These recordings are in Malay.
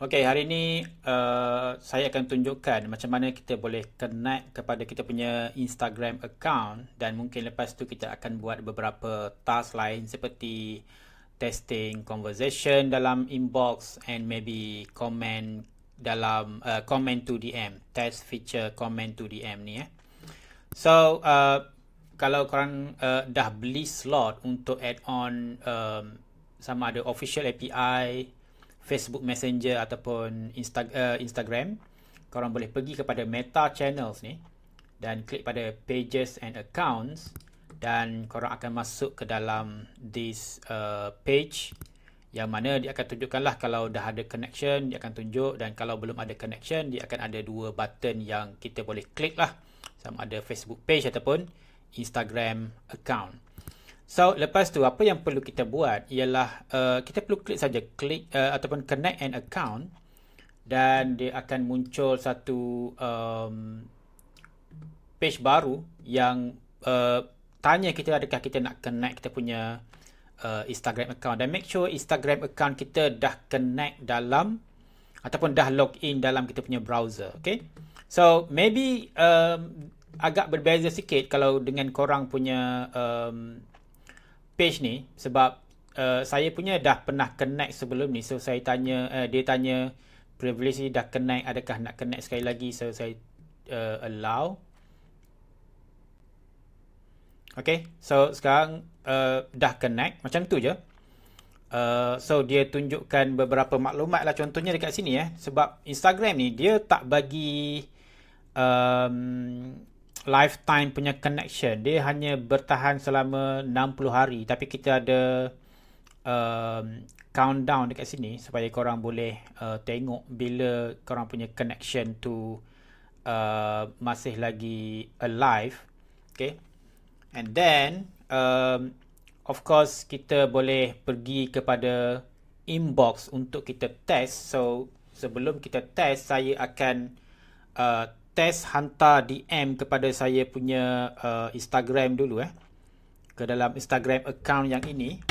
Okey, hari ni saya akan tunjukkan macam mana kita boleh connect kepada kita punya Instagram account, dan mungkin lepas tu kita akan buat beberapa task lain seperti testing conversation dalam inbox and maybe comment dalam comment to DM, test feature comment to DM ni . So kalau korang dah beli slot untuk add on sama ada official API, Facebook Messenger ataupun Instagram, korang boleh pergi kepada Meta Channels ni dan klik pada Pages and Accounts, dan korang akan masuk ke dalam this page yang mana dia akan tunjukkanlah kalau dah ada connection, dia akan tunjuk, dan kalau belum ada connection, dia akan ada dua button yang kita boleh klik lah, sama ada Facebook page ataupun Instagram account. So lepas tu apa yang perlu kita buat ialah kita perlu klik saja klik ataupun connect an account, dan dia akan muncul satu page baru yang tanya kita adakah kita nak connect kita punya Instagram account, dan make sure Instagram account kita dah connect dalam ataupun dah log in dalam kita punya browser. Okay, so maybe agak berbeza sikit kalau dengan korang punya page ni, sebab saya punya dah pernah connect sebelum ni. So saya tanya, dia tanya previously dah connect, adakah nak connect sekali lagi. So saya allow. Okay, so sekarang dah connect, macam tu je. So dia tunjukkan beberapa maklumat lah, contohnya dekat sini sebab Instagram ni dia tak bagi lifetime punya connection, dia hanya bertahan selama 60 hari, tapi kita ada countdown dekat sini supaya korang boleh tengok bila korang punya connection tu masih lagi alive. Okay, and then of course kita boleh pergi kepada inbox untuk kita test. So sebelum kita test, saya akan test hantar DM kepada saya punya Instagram dulu ke dalam Instagram account yang ini.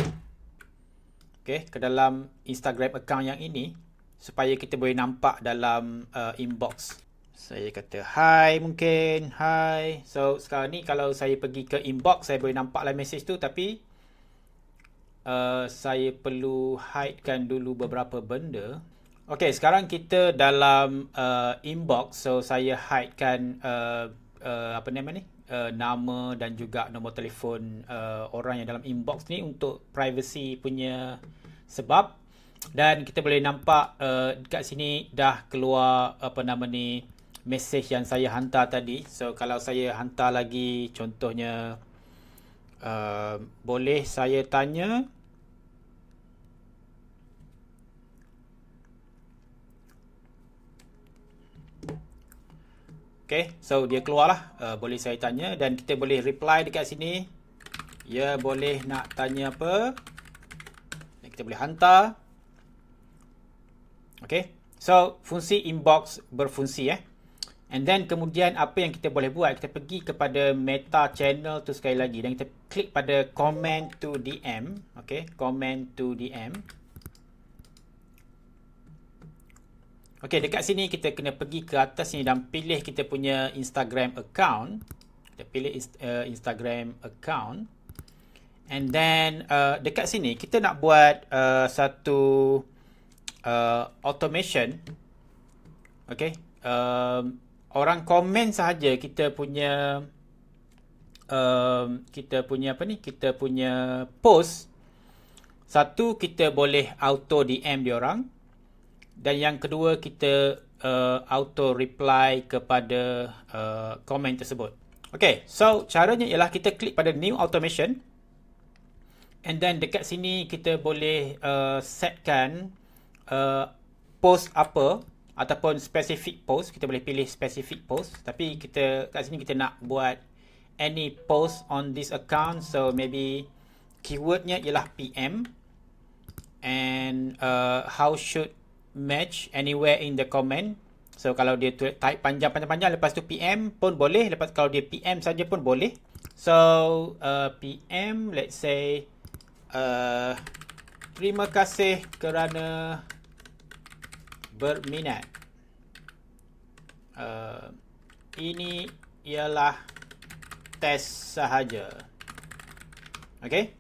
Okay, ke dalam Instagram account yang ini supaya kita boleh nampak dalam inbox. Saya kata hi, mungkin hi. So sekarang ni kalau saya pergi ke inbox, saya boleh nampaklah message tu, tapi saya perlu hidekan dulu beberapa benda. Okay, sekarang kita dalam inbox. So saya hidekan apa nama ni, nama dan juga nombor telefon orang yang dalam inbox ni untuk privacy punya sebab. Dan kita boleh nampak dekat sini dah keluar apa nama ni, message yang saya hantar tadi. So kalau saya hantar lagi, contohnya boleh saya tanya, okay, so dia keluarlah, boleh saya tanya, dan kita boleh reply dekat sini. Ya, boleh nak tanya apa, dan kita boleh hantar. Okay, so fungsi inbox berfungsi and then kemudian apa yang kita boleh buat, kita pergi kepada Meta Channel tu sekali lagi, dan kita klik pada comment to DM. Okay, comment to DM. Okay, dekat sini kita kena pergi ke atas sini dan pilih kita punya Instagram account. Kita pilih Instagram account. And then dekat sini kita nak buat satu automation. Okay, orang komen sahaja kita punya apa ni, kita punya post. Satu, kita boleh auto DM diorang. Dan yang kedua, kita auto reply kepada komen tersebut. Okay, so caranya ialah kita klik pada new automation, and then dekat sini kita boleh setkan post apa ataupun specific post. Kita boleh pilih specific post, tapi kita kat sini kita nak buat any post on this account. So maybe keywordnya ialah PM, and how should match anywhere in the comment. So kalau dia type panjang-panjang lepas tu PM pun boleh, lepas kalau dia PM saja pun boleh. So PM, let's say terima kasih kerana berminat. Ini ialah test sahaja. Okay.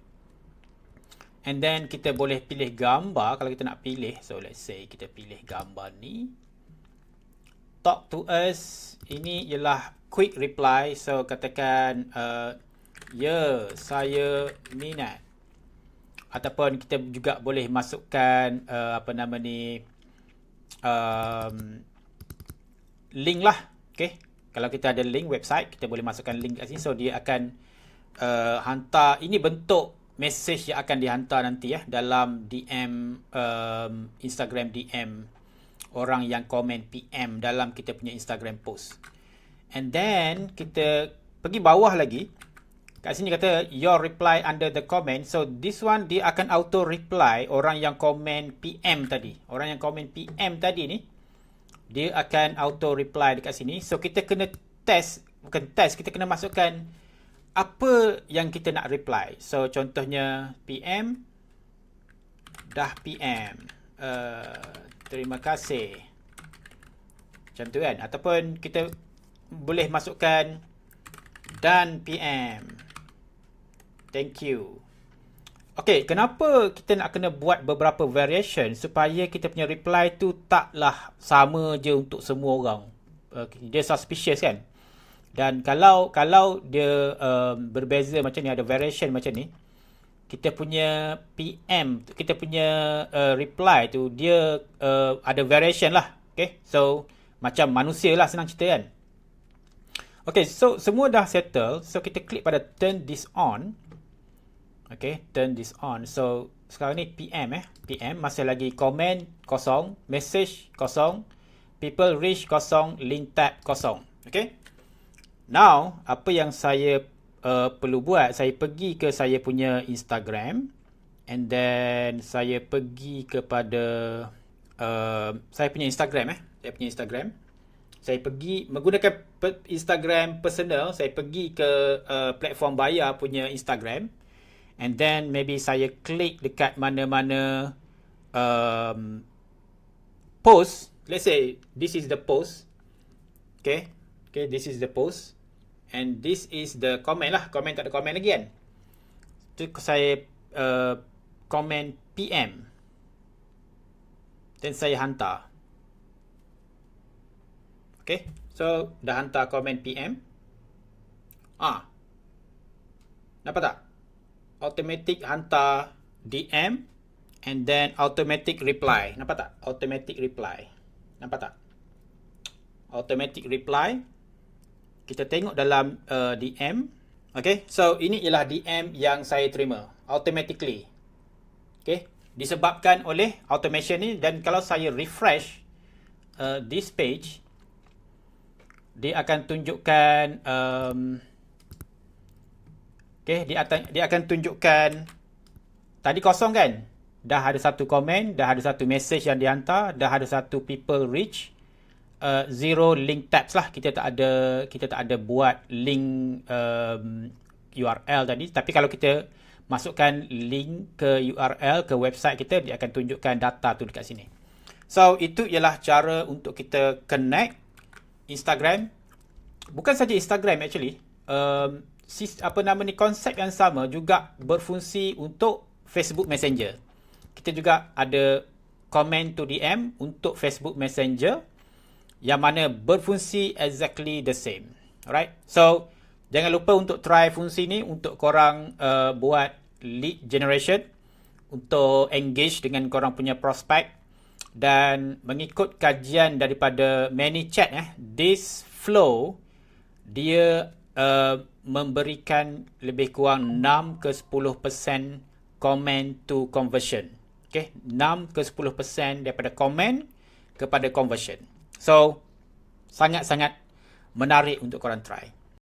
And then kita boleh pilih gambar kalau kita nak pilih. So let's say kita pilih gambar ni. Talk to us. Ini ialah quick reply. So katakan ya, saya minat. Ataupun kita juga boleh masukkan link lah. Okay. Kalau kita ada link website, kita boleh masukkan link kat sini. So dia akan hantar. Ini bentuk message yang akan dihantar nanti dalam DM, Instagram DM orang yang komen PM dalam kita punya Instagram post. And then kita pergi bawah lagi. Kat sini kata your reply under the comment. So this one dia akan auto reply orang yang komen PM tadi. Orang yang komen PM tadi ni dia akan auto reply dekat sini. So kita kena test, bukan test, kita kena masukkan apa yang kita nak reply. So contohnya PM, dah PM, terima kasih, macam tu kan. Ataupun kita boleh masukkan dan PM, thank you. Okay, kenapa kita nak kena buat beberapa variation supaya kita punya reply tu taklah sama je untuk semua orang. Dia suspicious kan. Dan kalau dia berbeza macam ni, ada variation macam ni, kita punya PM, kita punya reply tu dia ada variation lah. Okay, so macam manusia lah, senang cerita kan. Okay, so semua dah settle. So kita klik pada turn this on. Okay, turn this on. So sekarang ni PM PM masih lagi comment kosong, message kosong, people reach kosong, link tab kosong. Okay. Now, apa yang saya perlu buat, saya pergi ke saya punya Instagram, and then saya pergi kepada saya punya Instagram saya pergi menggunakan Instagram personal, saya pergi ke platform bayar punya Instagram, and then maybe saya klik dekat mana-mana post. Let's say this is the post. Okay, this is the post. And this is the comment lah. Comment tak ada comment lagi kan. Tu saya comment PM. Then saya hantar. Okay. So, dah hantar comment PM. Nampak tak? Automatic hantar DM. And then automatic reply. Nampak tak? Automatic reply. Nampak tak? Automatic reply. Kita tengok dalam DM. Okay. So, ini ialah DM yang saya terima. Automatically. Okay. Disebabkan oleh automation ni. Dan kalau saya refresh this page, dia akan tunjukkan dia akan tunjukkan tadi kosong kan. Dah ada satu komen, dah ada satu message yang dihantar, dah ada satu people reach. Zero link tabs lah. Kita tak ada buat link URL tadi. Tapi kalau kita masukkan link ke URL ke website kita, dia akan tunjukkan data tu dekat sini. So itu ialah cara untuk kita connect Instagram. Bukan saja Instagram actually. Konsep yang sama juga berfungsi untuk Facebook Messenger. Kita juga ada comment to DM untuk Facebook Messenger, yang mana berfungsi exactly the same. Alright. So, jangan lupa untuk try fungsi ni untuk korang buat lead generation, untuk engage dengan korang punya prospect, dan mengikut kajian daripada ManyChat, this flow, dia memberikan lebih kurang 6 ke 10% comment to conversion. Okay. 6 ke 10% daripada comment kepada conversion. So, sangat-sangat menarik untuk korang try.